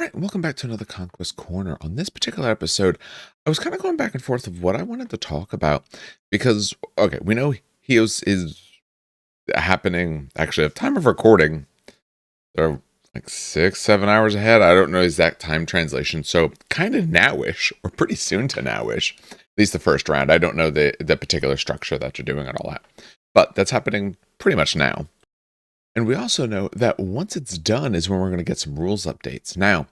Right, welcome back to another Conquest Corner. On this particular episode, I was kind of going back and forth of what I wanted to talk about because, okay, we know Heos is happening, actually, at time of recording, they're like 6, 7 hours ahead. I don't know exact time translation, so kind of nowish, or pretty soon to nowish, at least the first round. I don't know the particular structure that you're doing and all that, but that's happening pretty much now. And we also know that once it's done is when we're going to get some rules updates. Now,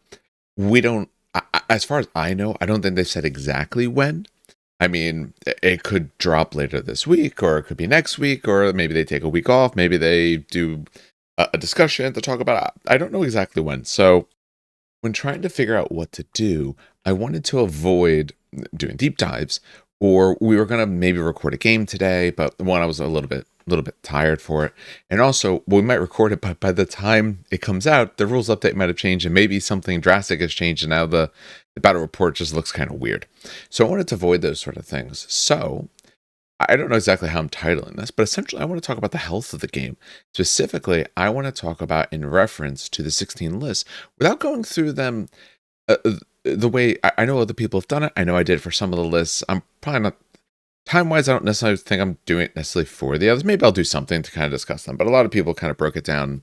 we don't, as far as I know, I don't think they've said exactly when. I mean, it could drop later this week, or it could be next week, or maybe they take a week off. Maybe they do a discussion to talk about. I don't know exactly when. So, when trying to figure out what to do, I wanted to avoid doing deep dives, or we were gonna maybe record a game today, but one I was a little bit tired for it, and also we might record it, but by the time it comes out, the rules update might have changed, and maybe something drastic has changed, and now the battle report just looks kind of weird. So I wanted to avoid those sort of things. So I don't know exactly how I'm titling this, but essentially I want to talk about the health of the game. Specifically, I want to talk about in reference to the 16 lists without going through them the way I know other people have done it. I know I did for some of the lists. I'm probably not time wise. I don't necessarily think I'm doing it necessarily for the others. Maybe I'll do something to kind of discuss them. But a lot of people kind of broke it down.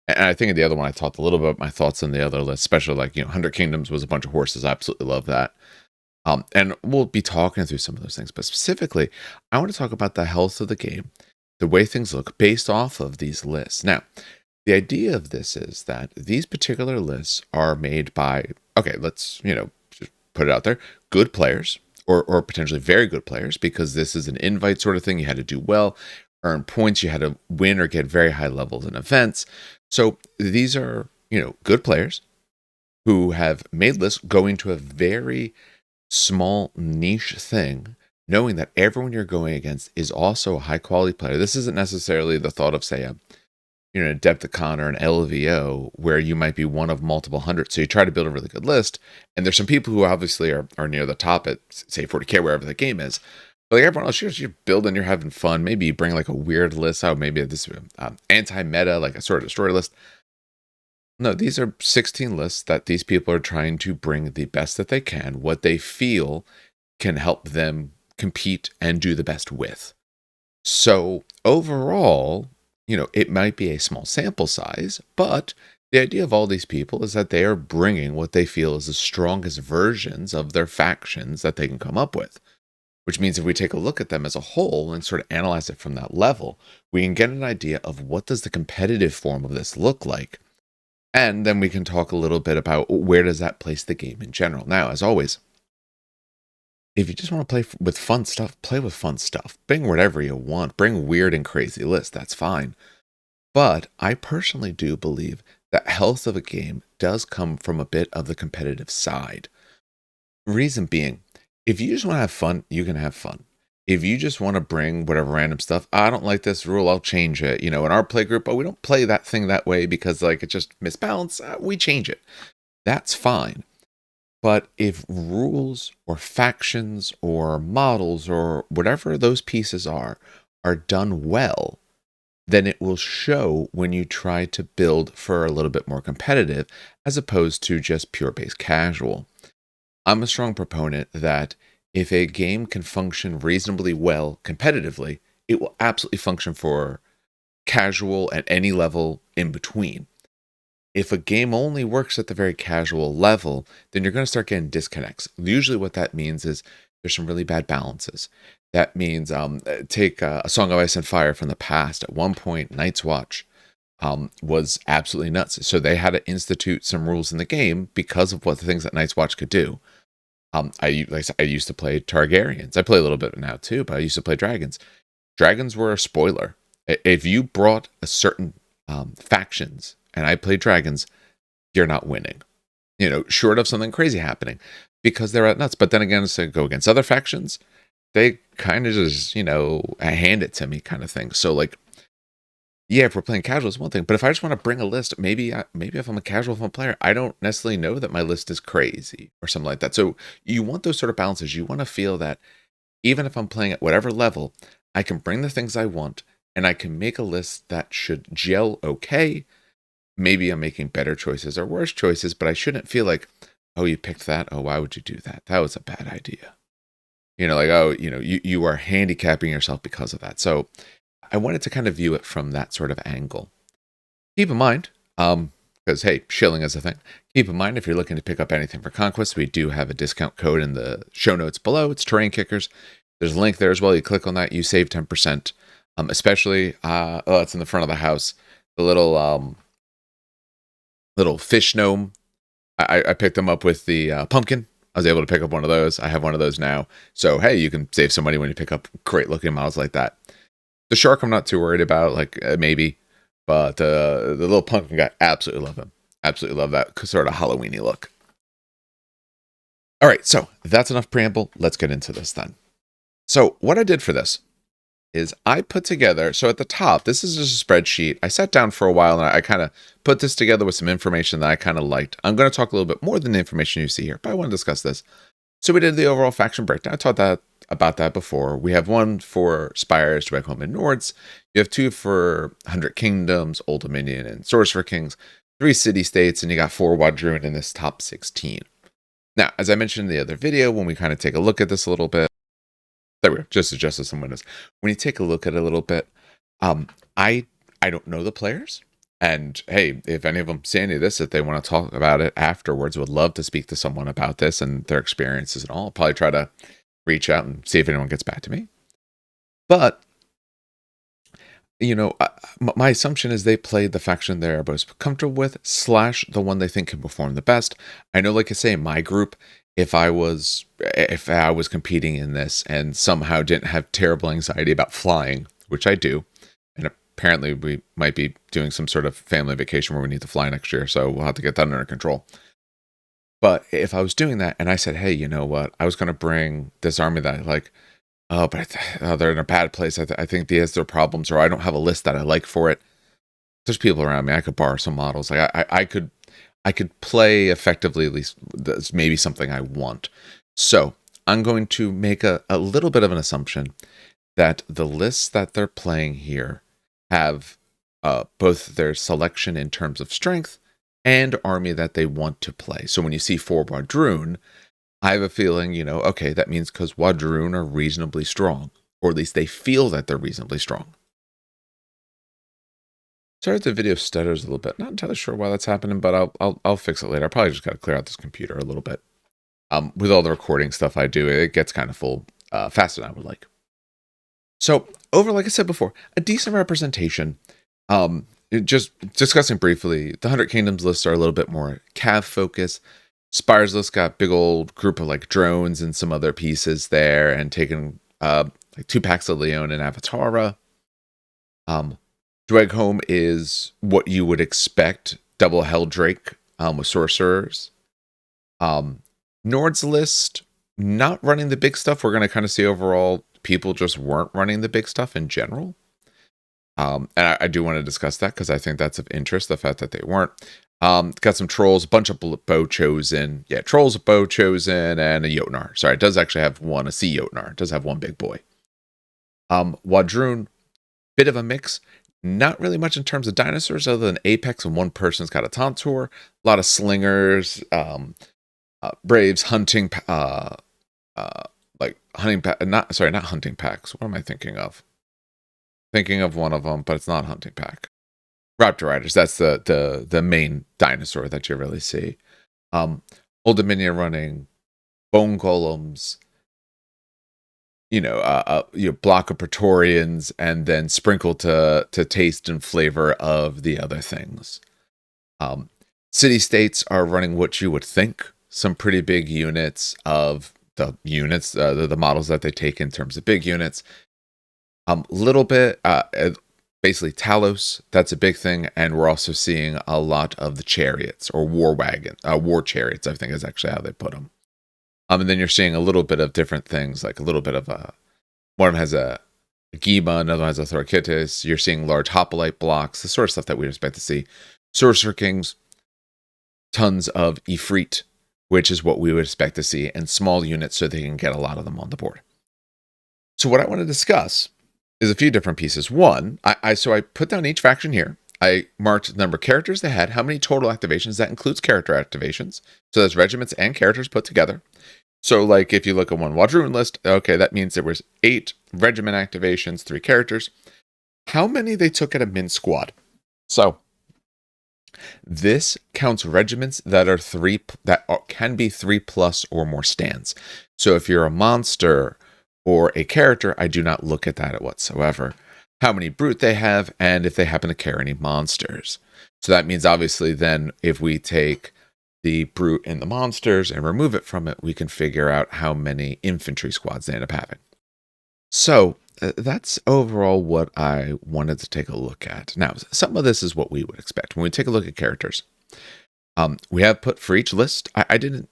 And I think in the other one, I talked a little bit about my thoughts on the other list, especially like, 100 Kingdoms was a bunch of horses. I absolutely love that. And we'll be talking through some of those things. But specifically, I want to talk about the health of the game, the way things look based off of these lists. Now, the idea of this is that these particular lists are made by, okay, let's, just put it out there, good players or potentially very good players, because this is an invite sort of thing. You had to do well, earn points, you had to win or get very high levels in events. So these are, good players who have made lists going to a very small niche thing, knowing that everyone you're going against is also a high quality player. This isn't necessarily the thought of, say, a Adepticon or an LVO, where you might be one of multiple hundreds. So you try to build a really good list, and there's some people who obviously are near the top at, say, 40K, wherever the game is. But like everyone else, you're building, you're having fun. Maybe you bring like a weird list out, maybe this anti-meta, like a sort of destroy list. No, these are 16 lists that these people are trying to bring the best that they can, what they feel can help them compete and do the best with. So overall, it might be a small sample size, but the idea of all these people is that they are bringing what they feel is the strongest versions of their factions that they can come up with. Which means if we take a look at them as a whole and sort of analyze it from that level, we can get an idea of what does the competitive form of this look like. And then we can talk a little bit about where does that place the game in general. Now, as always, if you just want to play with fun stuff, play with fun stuff. Bring whatever you want. Bring weird and crazy lists. That's fine. But I personally do believe that health of a game does come from a bit of the competitive side. Reason being, if you just want to have fun, you can have fun. If you just want to bring whatever random stuff, I don't like this rule, I'll change it. In our play group, we don't play that thing that way because like it just misbalanced. We change it. That's fine. But if rules or factions or models or whatever those pieces are done well, then it will show when you try to build for a little bit more competitive as opposed to just pure base casual. I'm a strong proponent that if a game can function reasonably well competitively, it will absolutely function for casual at any level in between. If a game only works at the very casual level, then you're going to start getting disconnects. Usually what that means is there's some really bad balances. That means take a Song of Ice and Fire from the past. At one point, Night's Watch was absolutely nuts. So they had to institute some rules in the game because of what the things that Night's Watch could do. I used to play Targaryens. I play a little bit now too, but I used to play dragons. Dragons were a spoiler. If you brought a certain factions and I played dragons, you're not winning. Short of something crazy happening because they're at nuts. But then again, to go against other factions, they kind of just hand it to me kind of thing. So like, yeah, if we're playing casual, it's one thing. But if I just want to bring a list, maybe if I'm a casual fun player, I don't necessarily know that my list is crazy or something like that. So you want those sort of balances. You want to feel that even if I'm playing at whatever level, I can bring the things I want and I can make a list that should gel okay, maybe I'm making better choices or worse choices, but I shouldn't feel like, oh, you picked that. Oh, why would you do that? That was a bad idea. Like, oh, you are handicapping yourself because of that. So I wanted to kind of view it from that sort of angle. Keep in mind, because hey, shilling is a thing. Keep in mind, if you're looking to pick up anything for Conquest, we do have a discount code in the show notes below. It's Terrain Kickers. There's a link there as well. You click on that, you save 10%. Especially, it's in the front of the house. The little fish gnome. I picked them up with the pumpkin. I was able to pick up one of those. I have one of those now. So hey, you can save some money when you pick up great looking models like that. The shark, I'm not too worried about. Like maybe. But the little pumpkin guy, absolutely love him. Absolutely love that sort of Halloween-y look. All right, so that's enough preamble. Let's get into this then. So what I did for this is I put together, so at the top, this is just a spreadsheet. I sat down for a while and I kind of put this together with some information that I kind of liked. I'm going to talk a little bit more than the information you see here, but I want to discuss this. So we did the overall faction breakdown. I talked about that before. We have one for Spires, Dweghome, and Nords. You have two for 100 Kingdoms, Old Dominion, and Sorcerer Kings. 3 city-states, and you got 4 Wadroon in this top 16. Now, as I mentioned in the other video, when we kind of take a look at this a little bit, there we go, just adjusted some windows. When you take a look at it a little bit, I don't know the players. And hey, if any of them see any of this, if they want to talk about it afterwards, would love to speak to someone about this and their experiences and all. I'll probably try to reach out and see if anyone gets back to me. But, my assumption is they played the faction they're most comfortable with, / the one they think can perform the best. I know, like I say, in my group, if I was competing in this and somehow didn't have terrible anxiety about flying, which I do, and apparently we might be doing some sort of family vacation where we need to fly next year, so we'll have to get that under control. But if I was doing that and I said, hey, you know what, I was going to bring this army that I like, oh, but they're in a bad place. I think they have their problems, or I don't have a list that I like for it. There's people around me. I could borrow some models. Like I could play effectively, at least that's maybe something I want. So I'm going to make a little bit of an assumption that the lists that they're playing here have both their selection in terms of strength and army that they want to play. So when you see 4 Wadroon, I have a feeling, okay, that means because Wadroon are reasonably strong, or at least they feel that they're reasonably strong. Sorry if the video stutters a little bit. Not entirely sure why that's happening, but I'll fix it later. I probably just got to clear out this computer a little bit. With all the recording stuff I do, it gets kind of full faster than I would like. So over, like I said before, a decent representation. Just discussing briefly, the 100 Kingdoms lists are a little bit more Cav focused. Spires list got big old group of like drones and some other pieces there, and taking like 2 packs of Leon and Avatara. Dweghome is what you would expect, double Helldrake with sorcerers. Nord's list, not running the big stuff. We're going to kind of see overall people just weren't running the big stuff in general. And I do want to discuss that because I think that's of interest, the fact that they weren't. Got some trolls, a bunch of bow chosen. Yeah, trolls, a bow chosen, and a Jotnar. Sorry, it does actually have one, a sea Jotnar. It does have one big boy. Wadroon, bit of a mix. Not really much in terms of dinosaurs other than Apex, and one person's got a Tontor. A lot of slingers, Braves, hunting, like hunting pack. Not hunting packs. What am I thinking of? Thinking of one of them, but it's not hunting pack. Raptor Riders, that's the main dinosaur that you really see. Old Dominion running bone golems, block of Praetorians, and then sprinkled to taste and flavor of the other things. City-states are running what you would think, some pretty big units of the units, the models that they take in terms of big units. Little bit, basically Talos, that's a big thing, and we're also seeing a lot of the chariots, or war chariots, I think is actually how they put them. And then you're seeing a little bit of different things, like a little bit of one of them has a Giba, another one has a Thorkitis. You're seeing large hoplite blocks, the sort of stuff that we expect to see. Sorcerer Kings, tons of Ifrit, which is what we would expect to see, and small units so they can get a lot of them on the board. So what I want to discuss is a few different pieces. One, I put down each faction here. I marked the number of characters they had, how many total activations. That includes character activations. So that's regiments and characters put together. So like if you look at one Wadroon list, okay, that means there was 8 regiment activations, 3 characters. How many they took at a min squad? So this counts regiments that are can be 3 plus or more stands. So if you're a monster or a character, I do not look at that whatsoever. How many brute they have, and if they happen to carry any monsters. So that means obviously then if we take the brute and the monsters and remove it from it, we can figure out how many infantry squads they end up having. So that's overall what I wanted to take a look at. Now, some of this is what we would expect. When we take a look at characters, we have put for each list, I didn't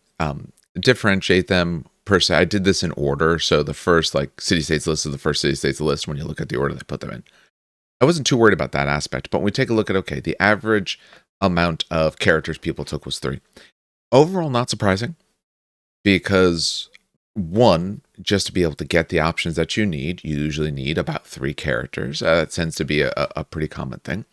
differentiate them per se. I did this in order. So the first like city-states list is the first city-states list when you look at the order they put them in. I wasn't too worried about that aspect, but when we take a look at, okay, the average amount of characters people took was 3. Overall, not surprising, because one, just to be able to get the options that you usually need about 3 characters. That tends to be a pretty common thing,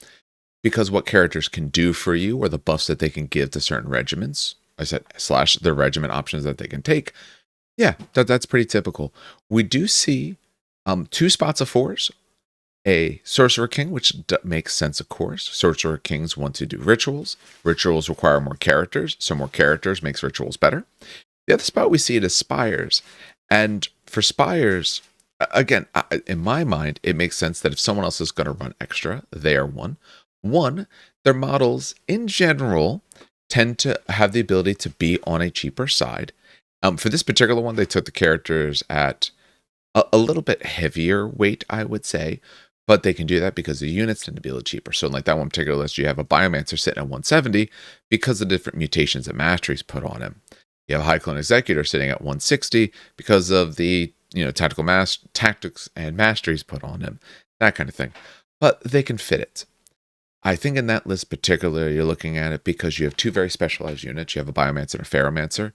because what characters can do for you or the buffs that they can give to certain regiments. I said / the regiment options that they can take. Yeah, that's pretty typical. We do see 2 spots of 4s. A Sorcerer King, which makes sense, of course. Sorcerer Kings want to do rituals. Rituals require more characters, so more characters makes rituals better. The other spot we see it is Spires. And for Spires, again, in my mind, it makes sense that if someone else is going to run extra, they are one. One, their models, in general, tend to have the ability to be on a cheaper side. For this particular one, they took the characters at a little bit heavier weight, I would say. But they can do that because the units tend to be a little cheaper. So in like that one particular list, you have a Biomancer sitting at 170 because of the different mutations and masteries put on him. You have a High Clone Executor sitting at 160 because of the tactics and masteries put on him. That kind of thing. But they can fit it. I think in that list particularly, you're looking at it because you have 2 very specialized units. You have a Biomancer and a Ferromancer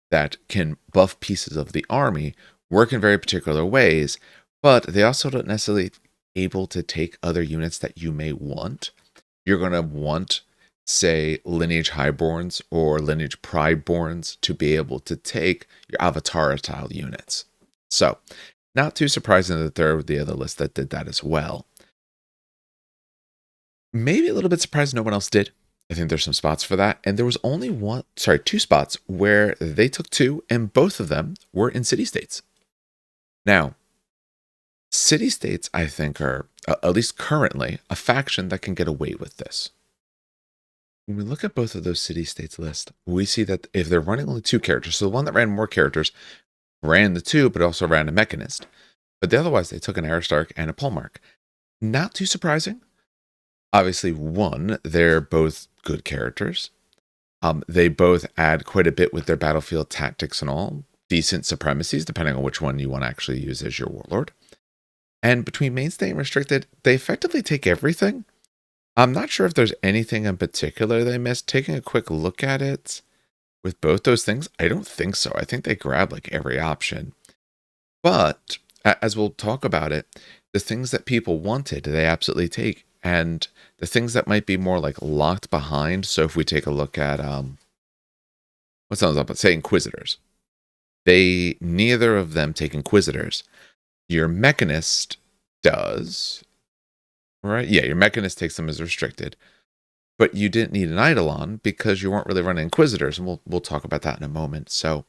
that can buff pieces of the army, work in very particular ways, but they also don't necessarily able to take other units that you may want. You're going to want, say, Lineage Highborns or Lineage Prideborns to be able to take your Avatar-style units. So, not too surprising that there are the other list that did that as well. Maybe a little bit surprised no one else did. I think there's some spots for that. And there was only 2 spots where they took 2, and both of them were in city-states. Now, city-states, I think, are, at least currently, a faction that can get away with this. When we look at both of those city-states list, we see that if they're running only 2 characters, so the one that ran more characters ran the 2, but also ran a Mechanist. But otherwise, they took an Aristarch and a Polmark. Not too surprising. Obviously, one, they're both good characters. They both add quite a bit with their battlefield tactics and all. Decent supremacies, depending on which one you want to actually use as your warlord. And between mainstay and restricted, they effectively take everything. I'm not sure if there's anything in particular they missed. Taking a quick look at it with both those things, I don't think so. I think they grab like every option. But as we'll talk about it, the things that people wanted, they absolutely take. And the things that might be more like locked behind. So if we take a look at, what sounds up, say Inquisitors. Neither of them take Inquisitors. Your Mechanist does, right? Yeah, your Mechanist takes them as restricted, but you didn't need an Eidolon because you weren't really running Inquisitors, and we'll talk about that in a moment. So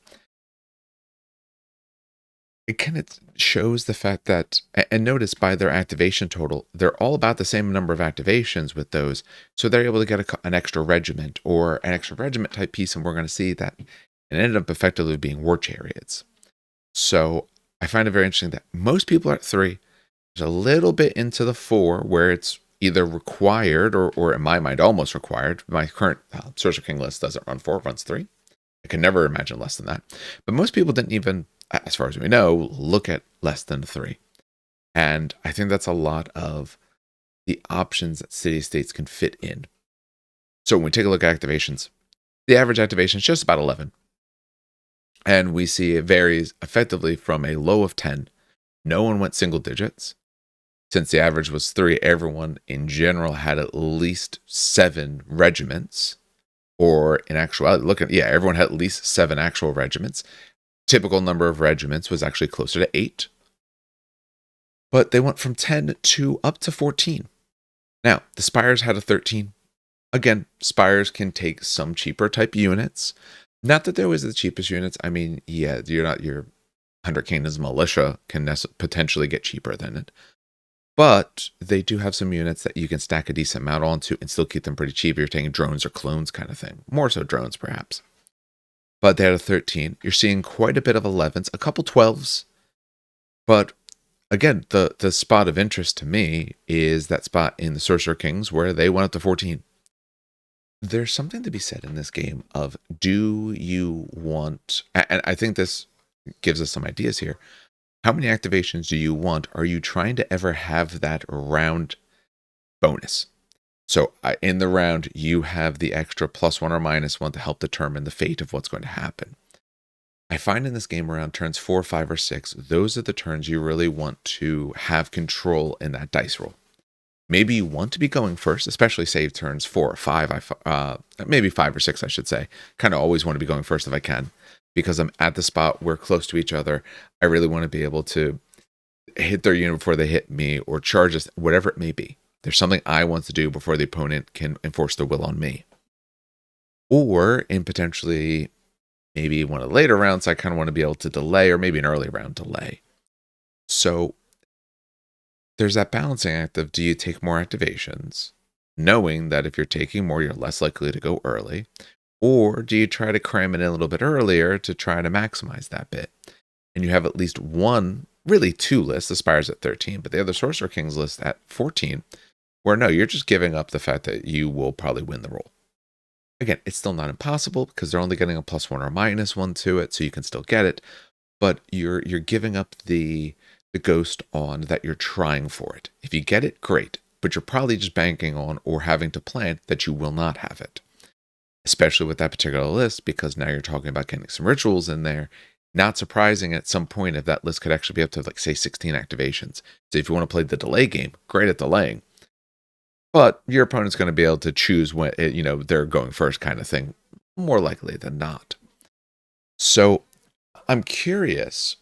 it kind of shows the fact that, and notice by their activation total, they're all about the same number of activations with those, so they're able to get an extra regiment or an extra regiment type piece, and we're going to see that it ended up effectively being War Chariots. So I find it very interesting that most people are at 3. There's a little bit into the 4 where it's either required or in my mind, almost required. My current Sorcerer King list doesn't run 4, it runs 3. I can never imagine less than that. But most people didn't even, as far as we know, look at less than 3. And I think that's a lot of the options that city-states can fit in. So when we take a look at activations, the average activation is just about 11. And we see it varies effectively from a low of 10. No one went single digits. Since the average was 3, everyone in general had at least 7 regiments. Or in actuality, everyone had at least 7 actual regiments. Typical number of regiments was actually closer to 8. But they went from 10 to up to 14. Now, the Spires had a 13. Again, Spires can take some cheaper type units. Not that they're always the cheapest units. I mean, yeah, your 100 Kingdoms militia can potentially get cheaper than it. But they do have some units that you can stack a decent amount onto and still keep them pretty cheap. You're taking drones or clones kind of thing. More so drones, perhaps. But they had a 13. You're seeing quite a bit of 11s, a couple 12s. But again, the spot of interest to me is that spot in the Sorcerer Kings where they went up to 14. There's something to be said in this game of, do you want, and I think this gives us some ideas here. How many activations do you want? Are you trying to ever have that round bonus? So in the round, you have the extra +1 or -1 to help determine the fate of what's going to happen. I find in this game around turns 4, 5, or 6, those are the turns you really want to have control in that dice roll. Maybe you want to be going first, especially save turns 4 or 5, maybe 5 or 6, I should say. Kind of always want to be going first if I can, because I'm at the spot, we're close to each other. I really want to be able to hit their unit before they hit me, or charge us, whatever it may be. There's something I want to do before the opponent can enforce their will on me. Or in potentially maybe one of the later rounds, I kind of want to be able to delay, or maybe an early round delay. So there's that balancing act of, do you take more activations, knowing that if you're taking more, you're less likely to go early? Or do you try to cram it in a little bit earlier to try to maximize that bit? And you have at least one, really 2 lists, the Spires at 13, but the other Sorcerer Kings list at 14, where no, you're just giving up the fact that you will probably win the roll. Again, it's still not impossible because they're only getting a +1 or -1 to it, so you can still get it. But you're giving up the ghost on that you're trying for it. If you get it, great. But you're probably just banking on or having to plan that you will not have it. Especially with that particular list, because now you're talking about getting some rituals in there. Not surprising at some point if that list could actually be up to, like, say, 16 activations. So if you want to play the delay game, great at delaying. But your opponent's going to be able to choose when they're going first kind of thing, more likely than not. So I'm curious,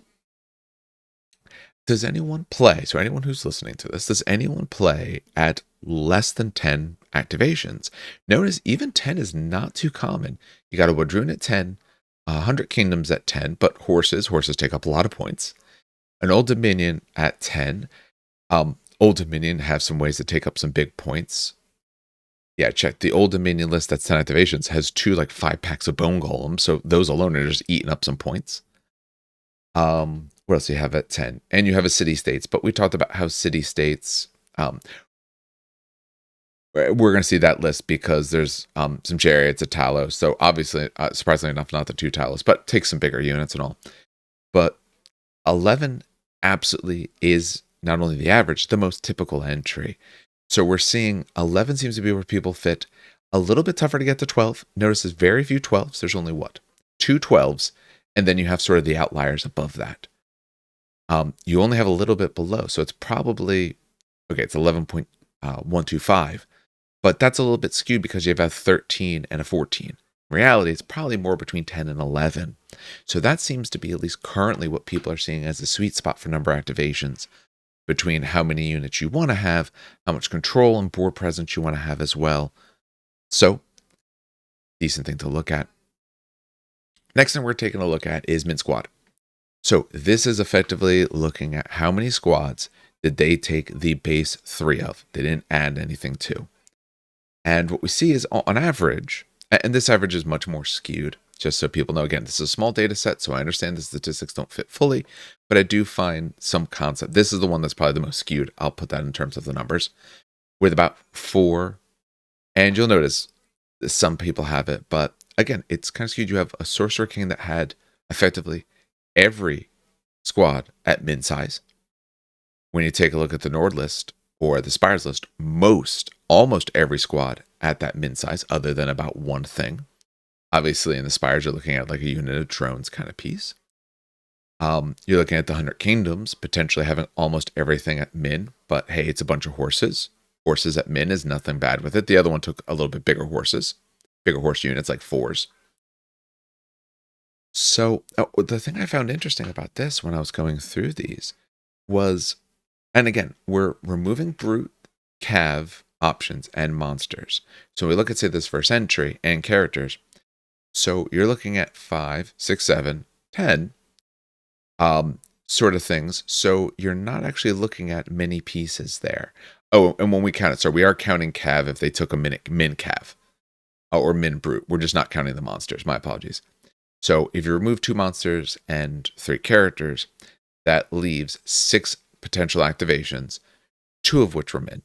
does anyone play? So anyone who's listening to this, does anyone play at less than 10 activations? Notice even 10 is not too common. You got a Wadroon at 10, 100 Kingdoms at 10, but horses take up a lot of points. An Old Dominion at 10. Old Dominion have some ways to take up some big points. Yeah, check the Old Dominion list that's 10 activations has 2 like 5 packs of Bone Golem, so those alone are just eating up some points. What else do you have at 10? And you have a City-States, but we talked about how City-States, we're going to see that list because there's some Chariots at Talos. So obviously, surprisingly enough, not the 2 Talos, but take some bigger units and all. But 11 absolutely is not only the average, the most typical entry. So we're seeing 11 seems to be where people fit. A little bit tougher to get to 12. Notice there's very few 12s. There's only 2 12s. And then you have sort of the outliers above that. You only have a little bit below. So it's probably, it's 11.125. But that's a little bit skewed because you have a 13 and a 14. In reality, it's probably more between 10 and 11. So that seems to be at least currently what people are seeing as the sweet spot for number activations, between how many units you want to have, how much control and board presence you want to have as well. So, decent thing to look at. Next thing we're taking a look at is Min Squad. So this is effectively looking at how many squads did they take the base 3 of. They didn't add anything to. And what we see is on average, and this average is much more skewed, just so people know, again, this is a small data set, so I understand the statistics don't fit fully, but I do find some concept. This is the one that's probably the most skewed. I'll put that in terms of the numbers, with about 4. And you'll notice some people have it, but again, it's kind of skewed. You have a Sorcerer King that had effectively every squad at min size. When you take a look at the Nord list or the Spires list, almost every squad at that min size, other than about one thing. Obviously, in the Spires, you're looking at like a unit of drones kind of piece. You're looking at the 100 Kingdoms, potentially having almost everything at min, but hey, it's a bunch of horses. Horses at min is nothing bad with it. The other one took a little bit bigger horses, bigger horse units like fours. So the thing I found interesting about this when I was going through these was, and again, we're removing brute, cav options and monsters. So we look at, say, this first entry and characters. So you're looking at 5, 6, 7, 10 sort of things. So you're not actually looking at many pieces there. Oh, and when we count it, so we are counting cav if they took a min cav or min brute. We're just not counting the monsters. My apologies. So if you remove 2 monsters and 3 characters, that leaves 6 potential activations, 2 of which were min.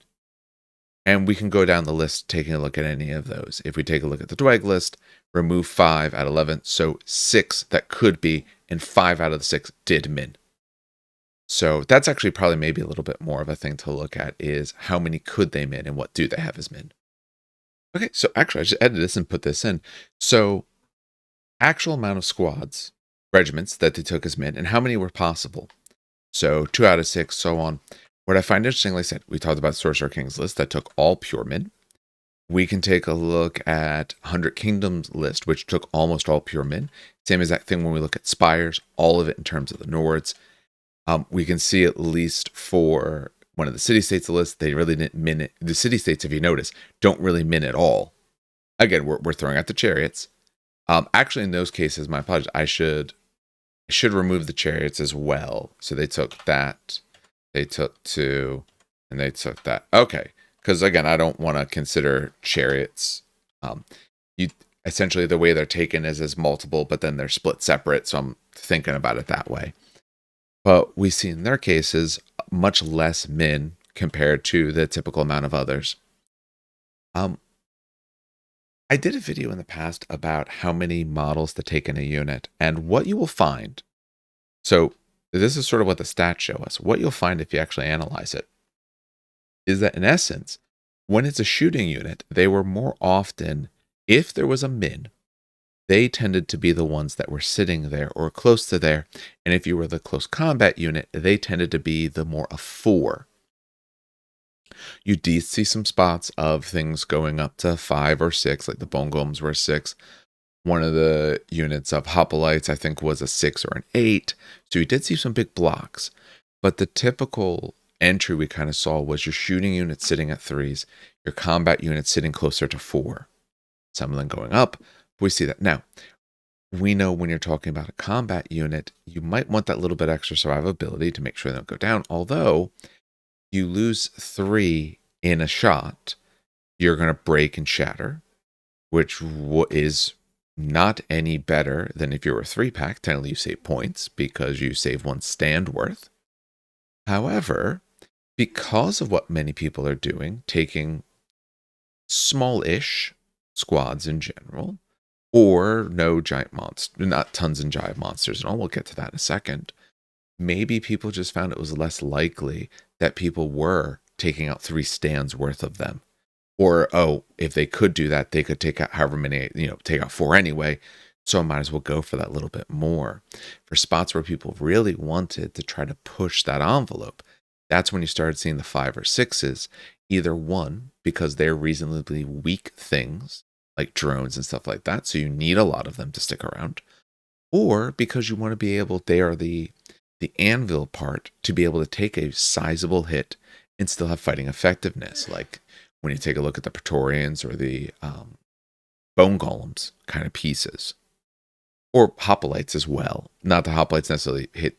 And we can go down the list taking a look at any of those. If we take a look at the Dwag list, remove 5 out of 11, so 6 that could be, and 5 out of the 6 did min. So that's actually probably maybe a little bit more of a thing to look at, is how many could they min and what do they have as min. Okay, so actually I just edited this and put this in. So actual amount of squads, regiments that they took as min, and how many were possible. So 2 out of 6, so on. What I find interesting, like I said, we talked about Sorcerer King's list that took all pure min. We can take a look at 100 Kingdoms list, which took almost all pure min. Same exact thing when we look at Spires, all of it in terms of the Nords. We can see at least for one of the city-states list, they really didn't min it. The city-states, if you notice, don't really min at all. Again, we're throwing out the chariots. Actually, in those cases, my apologies, I should remove the chariots as well. So they took that, they took 2, and they took that. Okay, because again, I don't want to consider chariots. You essentially, the way they're taken is as multiple, but then they're split separate. So I'm thinking about it that way. But we see in their cases much less min compared to the typical amount of others. I did a video in the past about how many models to take in a unit, and what you will find. So this is sort of what the stats show us. What you'll find if you actually analyze it is that in essence, when it's a shooting unit, they were more often, if there was a min, they tended to be the ones that were sitting there or close to there. And if you were the close combat unit, they tended to be the more of 4. You did see some spots of things going up to 5 or 6, like the Bone Golems were 6. One of the units of Hoplites, I think, was a 6 or an 8. So you did see some big blocks. But the typical entry we kind of saw was your shooting unit sitting at 3s, your combat unit sitting closer to 4. Some of them going up. We see that. Now, we know when you're talking about a combat unit, you might want that little bit extra survivability to make sure they don't go down. Although, you lose 3 in a shot, you're going to break and shatter, which is not any better than if you were a 3-pack. Technically, you save points because you save 1 stand worth. However, because of what many people are doing, taking small-ish squads in general, or no giant monster, not tons and giant monsters, and all, we'll get to that in a second. Maybe people just found it was less likely that people were taking out 3 stands worth of them. Or, oh, if they could do that, they could take out however many, take out 4 anyway. So I might as well go for that little bit more. For spots where people really wanted to try to push that envelope, that's when you started seeing the 5 or 6s. Either one, because they're reasonably weak things, like drones and stuff like that, so you need a lot of them to stick around. Or because you want to be able, they are the anvil part, to be able to take a sizable hit and still have fighting effectiveness. Like when you take a look at the Praetorians or the Bone Golems kind of pieces. Or Hoplites as well. Not the Hoplites necessarily hit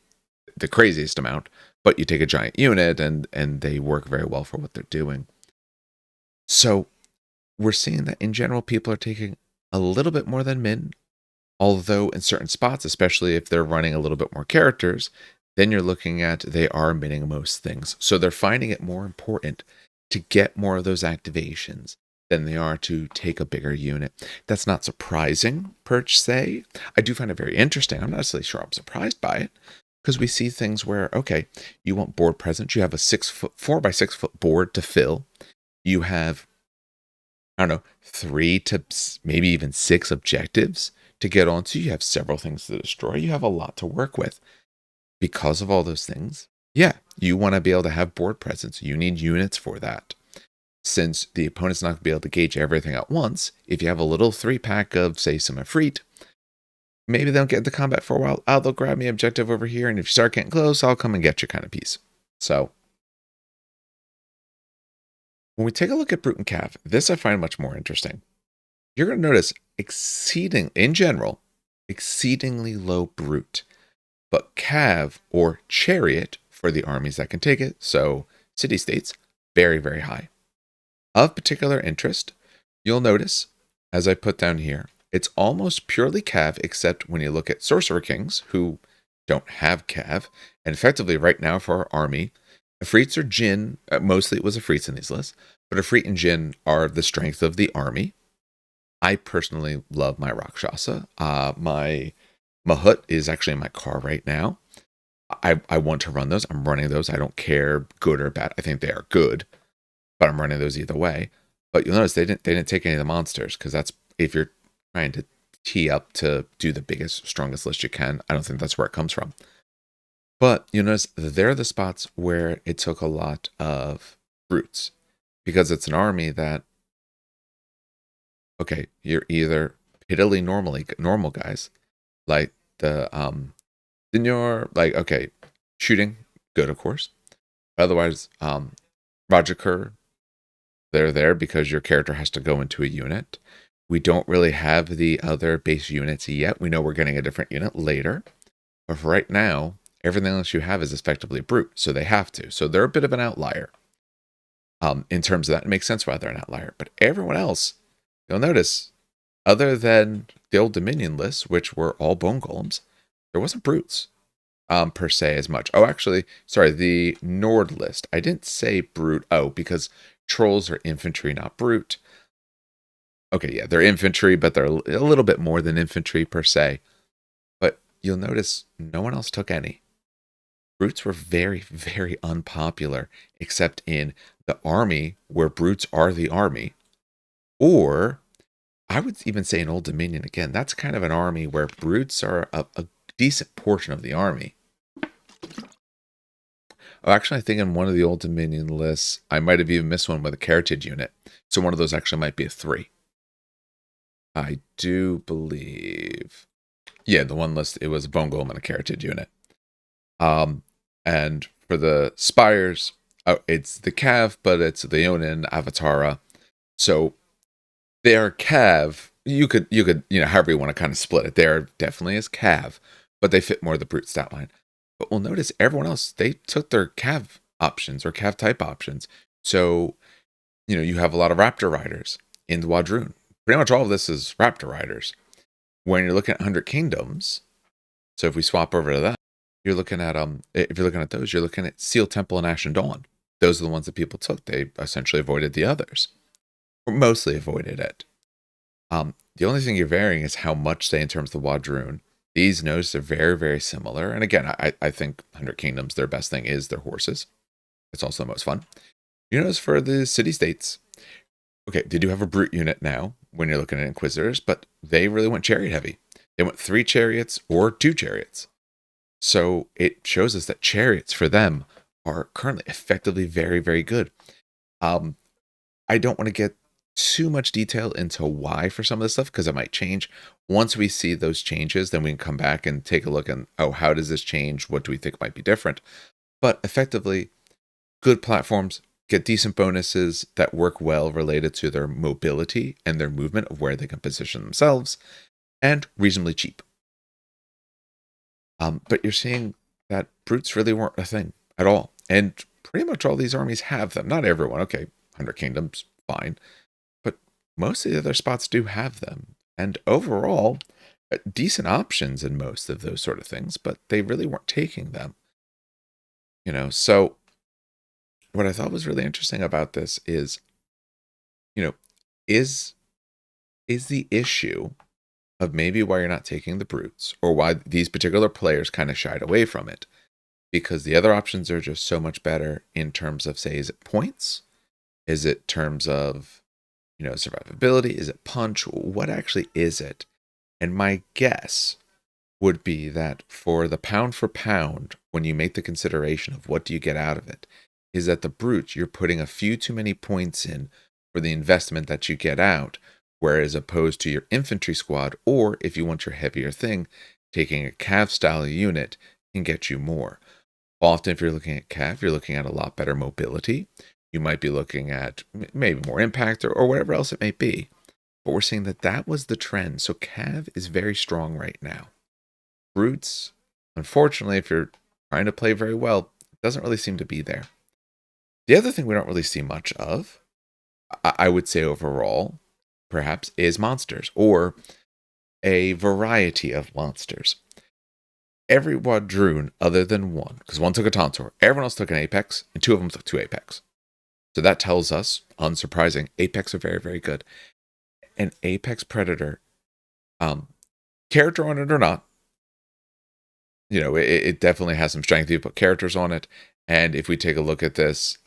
the craziest amount, but you take a giant unit and they work very well for what they're doing. So we're seeing that in general, people are taking a little bit more than min, although in certain spots, especially if they're running a little bit more characters, then you're looking at they are minning most things. So they're finding it more important to get more of those activations than they are to take a bigger unit. That's not surprising per se. I do find it very interesting. I'm not necessarily sure I'm surprised by it, because we see things where, okay, you want board presence. You have a 4 by 6 foot board to fill. You have, I don't know, 3 to maybe even 6 objectives to get onto. You have several things to destroy. You have a lot to work with. because of all those things, yeah, you want to be able to have board presence. You need units for that. Since the opponent's not going to be able to gauge everything at once, if you have a little 3-pack of, say, some Efreet, maybe they don't get into combat for a while. Oh, they'll grab me objective over here, and if you start getting close, I'll come and get you kind of piece. So when we take a look at Brute and Cav, this I find much more interesting. You're going to notice in general, exceedingly low Brute, but Cav or Chariot for the armies that can take it, so city-states, very, very high. Of particular interest, you'll notice, as I put down here, it's almost purely Cav, except when you look at Sorcerer Kings, who don't have Cav, and effectively right now for our army, Efreets or Jinn, mostly it was Efreets in these lists, but Efreet and Jinn are the strength of the army. I personally love my Rakshasa. My Mahut is actually in my car right now. I want to run those. I'm running those. I don't care good or bad. I think they are good, but I'm running those either way. But you'll notice they didn't take any of the monsters, because that's, if you're trying to tee up to do the biggest, strongest list you can, I don't think that's where it comes from. But you'll notice they're the spots where it took a lot of brutes, because it's an army that, okay, you're either piddly normal guys, like then you're like, okay, shooting, good, of course. Otherwise, Roger Kerr, they're there because your character has to go into a unit. We don't really have the other base units yet. We know we're getting a different unit later. But for right now, everything else you have is effectively brute, so they have to. So they're a bit of an outlier. In terms of that, it makes sense why they're an outlier. But everyone else, you'll notice, other than the old Dominion lists, which were all bone golems, there wasn't brutes per se as much. Oh, actually, sorry, the Nord list. I didn't say brute. Oh, because trolls are infantry, not brute. Okay, yeah, they're infantry, but they're a little bit more than infantry per se. But you'll notice no one else took any. Brutes were very, very unpopular, except in the army where brutes are the army. Or I would even say in Old Dominion, again, that's kind of an army where brutes are a decent portion of the army. Oh, actually, I think in one of the Old Dominion lists, I might have even missed one with a Carotid unit. So one of those actually might be a 3. I do believe. Yeah, the one list, it was a Bone Golem and a Carotid unit. And for the Spires, it's the Cav, but it's the Onin Avatara. So they're Cav. You could, however you want to kind of split it. They're definitely as Cav, but they fit more the brute stat line. But we'll notice everyone else, they took their Cav options or Cav type options. So, you have a lot of Raptor Riders in the Wadroon. Pretty much all of this is Raptor Riders. When you're looking at 100 Kingdoms, so if we swap over to that, you're looking at if you're looking at those, you're looking at Seal Temple and Ashen Dawn. Those are the ones that people took. They essentially avoided the others, or mostly avoided it. The only thing you're varying is how much, say, in terms of the Wadroon. These nodes are very, very similar. And again, I think 100 Kingdoms, their best thing is their horses. It's also the most fun. You notice for the city-states, okay, they do have a brute unit now when you're looking at Inquisitors, but they really went chariot heavy. They went 3 chariots or 2 chariots. So it shows us that chariots for them are currently effectively very, very good. I don't want to get too much detail into why for some of this stuff, because it might change. Once we see those changes, then we can come back and take a look and, how does this change? What do we think might be different? But effectively, good platforms get decent bonuses that work well related to their mobility and their movement of where they can position themselves, and reasonably cheap. But you're seeing that brutes really weren't a thing at all. And pretty much all these armies have them. Not everyone. Okay, 100 Kingdoms, fine. But most of the other spots do have them. And overall, decent options in most of those sort of things, but they really weren't taking them. So what I thought was really interesting about this is, is the issue of maybe why you're not taking the brutes, or why these particular players kind of shied away from it, because the other options are just so much better in terms of, say, is it points? Is it terms of, survivability? Is it punch? What actually is it? And my guess would be that for pound, when you make the consideration of what do you get out of it, is that the brute, you're putting a few too many points in for the investment that you get out, whereas opposed to your infantry squad, or if you want your heavier thing, taking a cav style unit can get you more. Often, if you're looking at cav, you're looking at a lot better mobility. You might be looking at maybe more impact or whatever else it may be. But we're seeing that that was the trend. So cav is very strong right now. Brutes, unfortunately, if you're trying to play very well, it doesn't really seem to be there. The other thing we don't really see much of, I would say overall, perhaps, is monsters, or a variety of monsters. Every Wadroon other than one, because one took a Tontor, everyone else took an Apex, and two of them took two Apex. So that tells us, unsurprising, Apex are very, very good. An Apex Predator, character on it or not, it definitely has some strength. You put characters on it, and if we take a look at this,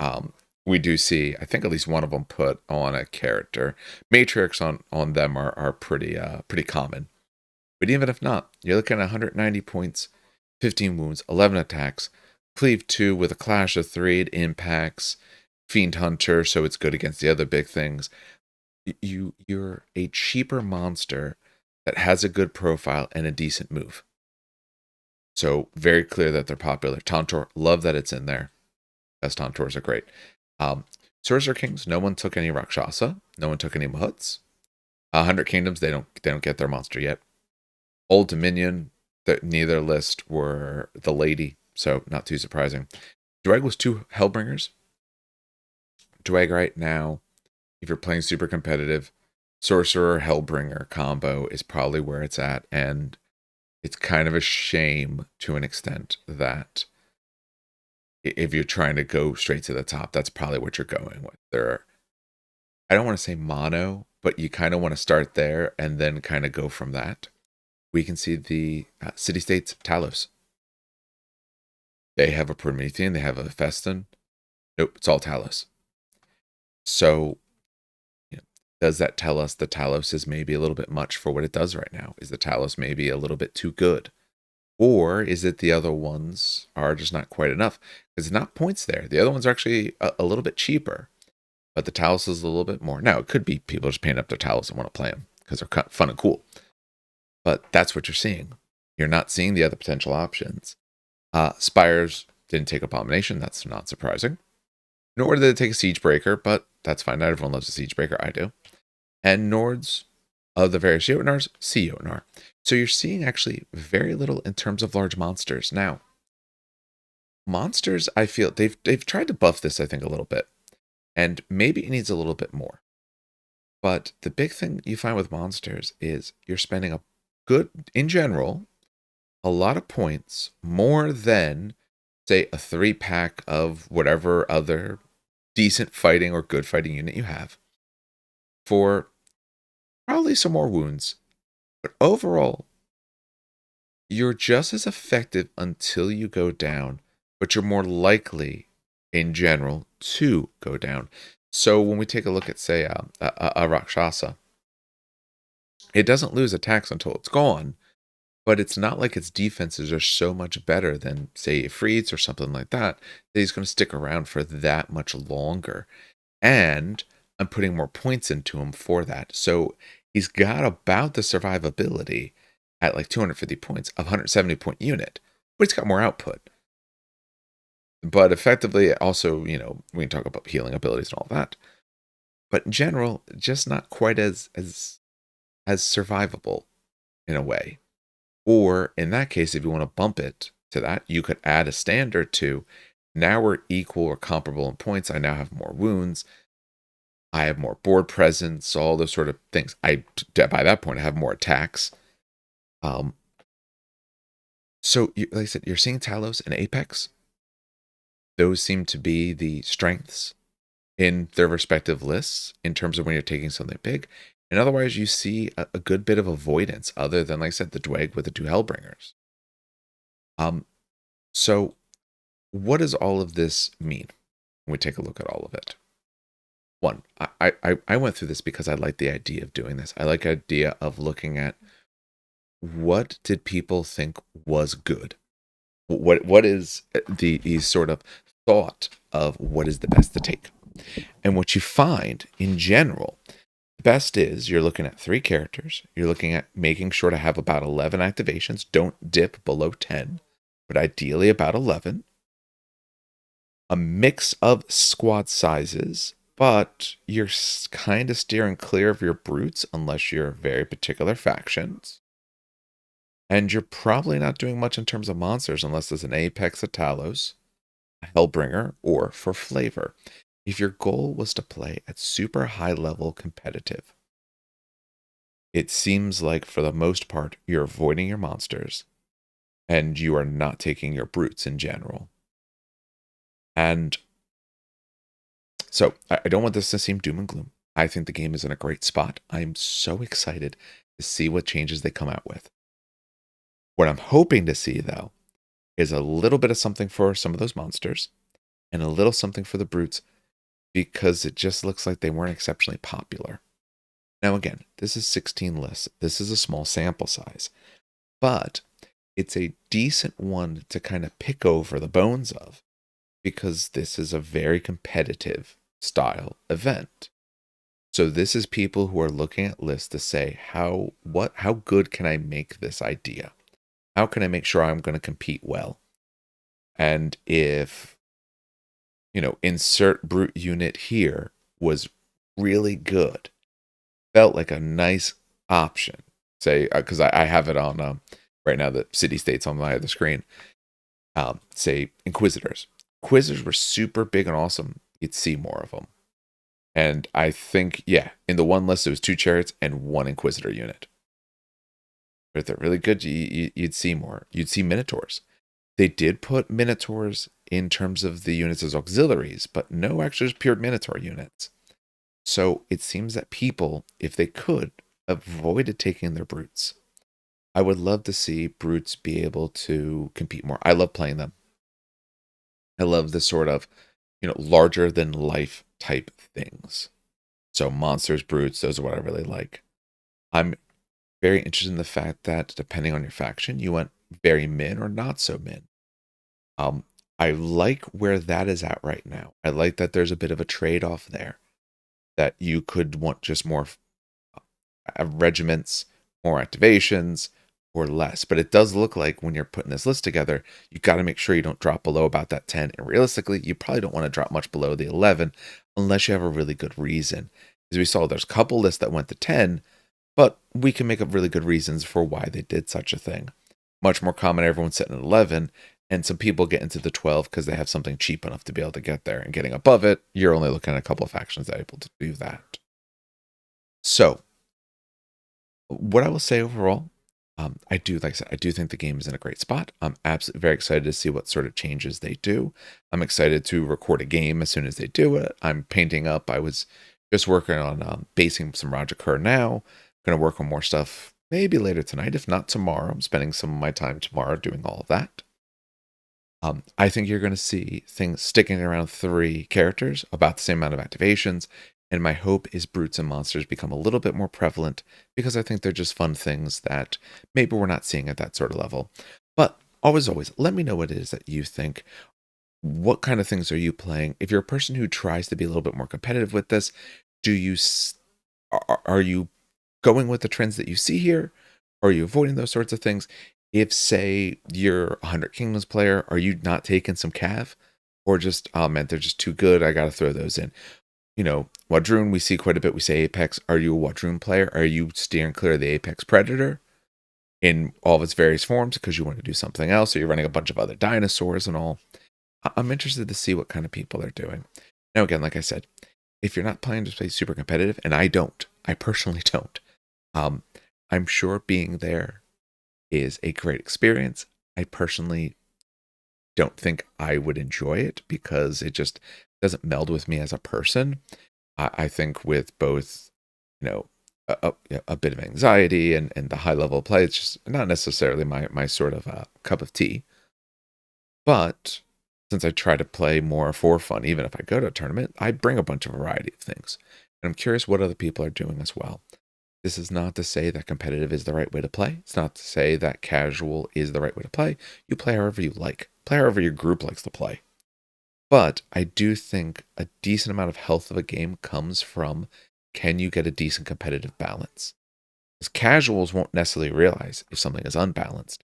we do see, I think at least one of them put on a character. Matrix on them are pretty common. But even if not, you're looking at 190 points, 15 wounds, 11 attacks, cleave 2 with a clash of 3, it impacts, Fiend Hunter, so it's good against the other big things. You're a cheaper monster that has a good profile and a decent move. So very clear that they're popular. Tontor, love that it's in there. Best Tontors are great. Sorcerer Kings, no one took any Rakshasa, no one took any Mahuts. 100 Kingdoms, they don't get their monster yet. Old Dominion, neither list were the lady, so not too surprising. Dweg was 2 Hellbringers. Dweg right now, if you're playing super competitive, Sorcerer Hellbringer combo is probably where it's at, and it's kind of a shame to an extent that if you're trying to go straight to the top, that's probably what you're going with. I don't want to say mono, but you kind of want to start there and then kind of go from that. We can see the city-states Talos. They have a Promethean, they have a Festin. Nope, it's all Talos. So, does that tell us the Talos is maybe a little bit much for what it does right now? Is the Talos maybe a little bit too good? Or is it the other ones are just not quite enough? Because it's not points there. The other ones are actually a little bit cheaper, but the Talos is a little bit more. Now, it could be people just paying up their Talos and want to play them because they're kind of fun and cool. But that's what you're seeing. You're not seeing the other potential options. Spires didn't take Abomination. That's not surprising. Nor did they take a Siegebreaker, but that's fine. Not everyone loves a Siegebreaker. I do. And Nords of the various Jotunars, see Jotunar. So you're seeing actually very little in terms of large monsters. Now, monsters, I feel they've tried to buff this, I think, a little bit. And maybe it needs a little bit more. But the big thing you find with monsters is you're spending in general, a lot of points, more than, say, a 3-pack of whatever other decent fighting or good fighting unit you have, for probably some more wounds. But overall, you're just as effective until you go down, but you're more likely, in general, to go down. So when we take a look at, say, a Rakshasa, it doesn't lose attacks until it's gone, but it's not like its defenses are so much better than, say, Ifrits or something like that he's going to stick around for that much longer. And I'm putting more points into him for that. So he's got about the survivability at like 250 points of 170 point unit, but he's got more output. But effectively, also, we can talk about healing abilities and all that. But in general, just not quite as survivable in a way. Or in that case, if you want to bump it to that, you could add a standard to, now we're equal or comparable in points. I now have more wounds. I have more board presence, all those sort of things. By that point, I have more attacks. So, like I said, you're seeing Talos and Apex. Those seem to be the strengths in their respective lists in terms of when you're taking something big. And otherwise, you see a good bit of avoidance other than, like I said, the Dweg with the 2 Hellbringers. So what does all of this mean when we take a look at all of it? One, I went through this because I like the idea of doing this. I like the idea of looking at what did people think was good? What is the sort of thought of what is the best to take? And what you find in general, the best is you're looking at 3 characters. You're looking at making sure to have about 11 activations. Don't dip below 10, but ideally about 11. A mix of squad sizes, but you're kind of steering clear of your brutes unless you're very particular factions. And you're probably not doing much in terms of monsters unless there's an Apex, a Talos, a Hellbringer, or for flavor. If your goal was to play at super high level competitive, it seems like for the most part you're avoiding your monsters and you are not taking your brutes in general. And so I don't want this to seem doom and gloom. I think the game is in a great spot. I'm so excited to see what changes they come out with. What I'm hoping to see, though, is a little bit of something for some of those monsters and a little something for the brutes because it just looks like they weren't exceptionally popular. Now, again, this is 16 lists. This is a small sample size, but it's a decent one to kind of pick over the bones of because this is a very competitive style event. So this is people who are looking at lists to say, how good can I make this idea? How can I make sure I'm going to compete well? And if, insert brute unit here was really good, felt like a nice option. Say, because I have it on right now, the city states on my other screen. Say Inquisitors. Inquisitors were super big and awesome. You'd see more of them. And I think, yeah, in the one list, it was 2 chariots and 1 Inquisitor unit. But if they're really good, you'd see more. You'd see Minotaurs. They did put Minotaurs in terms of the units as auxiliaries, but no actually pure Minotaur units. So it seems that people, if they could, avoided taking their brutes. I would love to see brutes be able to compete more. I love playing them. I love the sort of, larger than life type things. So monsters, brutes, those are what I really like. I'm very interested in the fact that depending on your faction, you went very min or not so min. I like where that is at right now. I like that there's a bit of a trade-off there. That you could want just more regiments, more activations, or less. But it does look like when you're putting this list together, you got to make sure you don't drop below about that 10. And realistically, you probably don't want to drop much below the 11 unless you have a really good reason. As we saw, there's a couple lists that went to 10, but we can make up really good reasons for why they did such a thing. Much more common, everyone's sitting at 11, and some people get into the 12 because they have something cheap enough to be able to get there. And getting above it, you're only looking at a couple of factions that are able to do that. So, what I will say overall, like I said, I do think the game is in a great spot. I'm absolutely very excited to see what sort of changes they do. I'm excited to record a game as soon as they do it. I'm painting up. I was just working on basing some Roger Kerr now. Going to work on more stuff maybe later tonight, if not tomorrow. I'm spending some of my time tomorrow doing all of that. I think you're going to see things sticking around 3 characters, about the same amount of activations, and my hope is brutes and monsters become a little bit more prevalent because I think they're just fun things that maybe we're not seeing at that sort of level. But always, let me know what it is that you think. What kind of things are you playing? If you're a person who tries to be a little bit more competitive with this, are you going with the trends that you see here? Are you avoiding those sorts of things? If, say, you're a 100 Kingdoms player, are you not taking some Cav? Or just, oh man, they're just too good, I got to throw those in. Wadroon, we see quite a bit. We say Apex. Are you a Wadroon player? Are you steering clear of the Apex Predator in all of its various forms because you want to do something else? Or you're running a bunch of other dinosaurs and all? I'm interested to see what kind of people they're doing. Now, again, like I said, if you're not planning to play super competitive, and I personally don't, I'm sure being there is a great experience. I personally don't think I would enjoy it because it just doesn't meld with me as a person. I think with both, a bit of anxiety and the high level of play, it's just not necessarily my sort of cup of tea. But since I try to play more for fun, even if I go to a tournament, I bring a bunch of variety of things. And I'm curious what other people are doing as well. This is not to say that competitive is the right way to play. It's not to say that casual is the right way to play. You play however you like. Play however your group likes to play. But I do think a decent amount of health of a game comes from, can you get a decent competitive balance? Because casuals won't necessarily realize if something is unbalanced.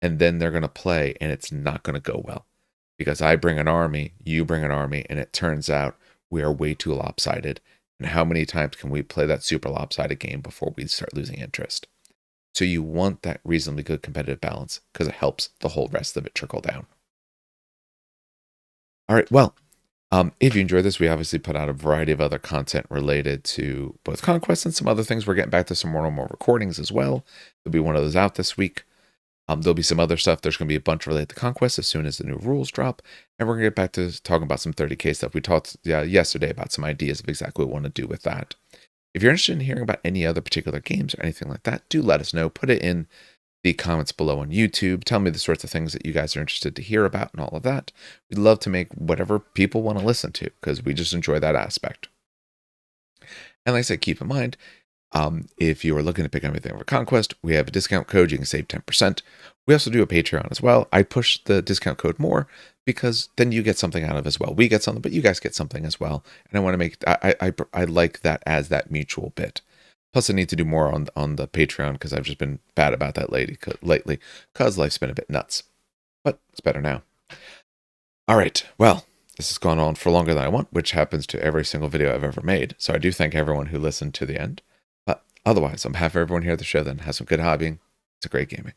And then they're going to play and it's not going to go well. Because I bring an army, you bring an army, and it turns out we are way too lopsided. And how many times can we play that super lopsided game before we start losing interest? So you want that reasonably good competitive balance because it helps the whole rest of it trickle down. All right, well, if you enjoyed this, we obviously put out a variety of other content related to both Conquest and some other things. We're getting back to some more and more recordings as well. There'll be one of those out this week. There'll be some other stuff. There's going to be a bunch related to Conquest as soon as the new rules drop. And we're going to get back to talking about some 30K stuff. We talked yesterday about some ideas of exactly what we want to do with that. If you're interested in hearing about any other particular games or anything like that, do let us know. Put it in the comments below on YouTube. Tell me the sorts of things that you guys are interested to hear about and all of that. We'd love to make whatever people want to listen to because we just enjoy that aspect. And like I said, keep in mind, if you are looking to pick anything over Conquest, we have a discount code. You can save 10%. We also do a Patreon as well. I push the discount code more because then you get something out of it as well. We get something, but you guys get something as well. And I want to make, I like that as that mutual bit. Plus, I need to do more on the Patreon because I've just been bad about that lately because life's been a bit nuts. But it's better now. All right. Well, this has gone on for longer than I want, which happens to every single video I've ever made. So I do thank everyone who listened to the end. But otherwise, I'm happy everyone here at the show then has some good hobbying. It's a great gaming.